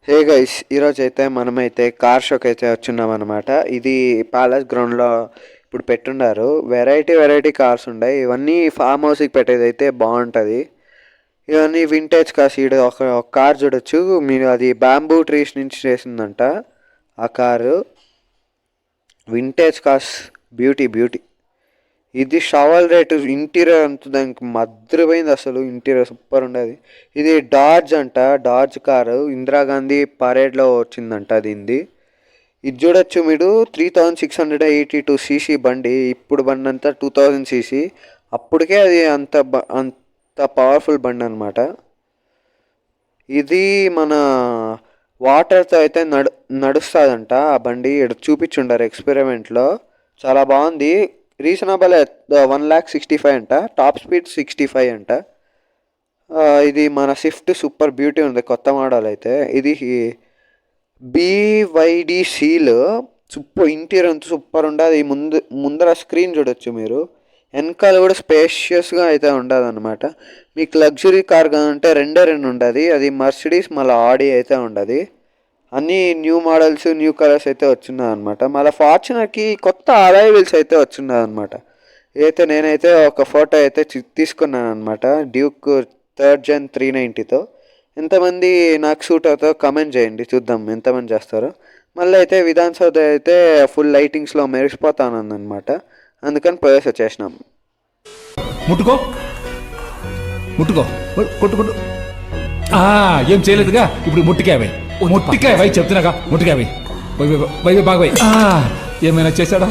Hey guys, ఈరోజు అయితే మనమైతే కార్ షోకి అయితే వచ్చున్నాం అనమాట. ఇది ప్యాలెస్ గ్రౌండ్లో ఇప్పుడు పెట్టుండారు. వెరైటీ వెరైటీ కార్స్ ఉన్నాయి. ఇవన్నీ ఫామ్ హౌస్కి పెట్టేది అయితే బాగుంటుంది. ఇవన్నీ వింటేజ్ కార్స్. ఈడ ఒక కార్ చూడొచ్చు మీరు, అది బ్యాంబూ ట్రీస్ నుంచి చేసిందంట. ఆ car vintage cars, beauty beauty. ఇది షవల్ రేటు. ఇంటీరియర్ అంతా దానికి మద్రిపోయింది అసలు. ఇంటీరియర్ సూపర్ ఉండేది. ఇది డాడ్జ్ అంట, డాడ్జ్ కారు. ఇందిరాగాంధీ పరేడ్లో వచ్చిందంట దీనిది. ఇది చూడొచ్చు మీరు, 3682 సీసీ బండి. ఇప్పుడు బండి అంతా 2000 సీసీ. అప్పటికే అది అంత పవర్ఫుల్ బండి అనమాట. ఇది మన వాటర్తో అయితే నడుస్తుందంట ఆ బండి. ఇక్కడ చూపించుండారు ఎక్స్పెరిమెంట్లో. చాలా బాగుంది. రీజనబుల్ 1,65,000 అంట. టాప్ స్పీడ్ 65 అంట. ఇది మన స్విఫ్ట్ సూపర్ బ్యూటీ ఉంది, కొత్త మోడల్ అయితే. ఇది BYD సీల్. సూపర్ ఇంటీరియర్ అంతా సూపర్ ఉండదు. ముందర స్క్రీన్ చూడొచ్చు మీరు. వెనకాల కూడా స్పేషియస్గా అయితే ఉండదు అనమాట. మీకు లగ్జరీ కార్ కాదంటే రెండు ఉండదు. అది మర్సిడీస్ మళ్ళీ ఆడి అయితే ఉండదు. అన్నీ న్యూ మోడల్స్, న్యూ కలర్స్ అయితే వచ్చినాయి అనమాట. మళ్ళీ ఫార్చునర్కి కొత్త అరైవల్స్ అయితే వచ్చినాయి అనమాట. అయితే నేనైతే ఒక ఫోటో అయితే తీసుకున్నాను అనమాట, డ్యూక్ 3rd Gen 390తో. ఎంతమంది నాకు సూట్ అవుతారో కమెంట్ చేయండి, చూద్దాం ఎంతమంది చేస్తారో. మళ్ళీ అయితే విధాన్ సౌధ అయితే ఫుల్ లైటింగ్స్లో మెరిసిపోతానన్నమాట. అందుకని పోయేసి వచ్చేసినాం. ముట్టుకో ముట్టుకో కొట్టు కొట్టు. ఏం చేయలేదుగా. ఇప్పుడు ముట్టికాయ చెప్తున్నాగా. ముట్టికాయ బాగా ఏమైనా చేశాడా?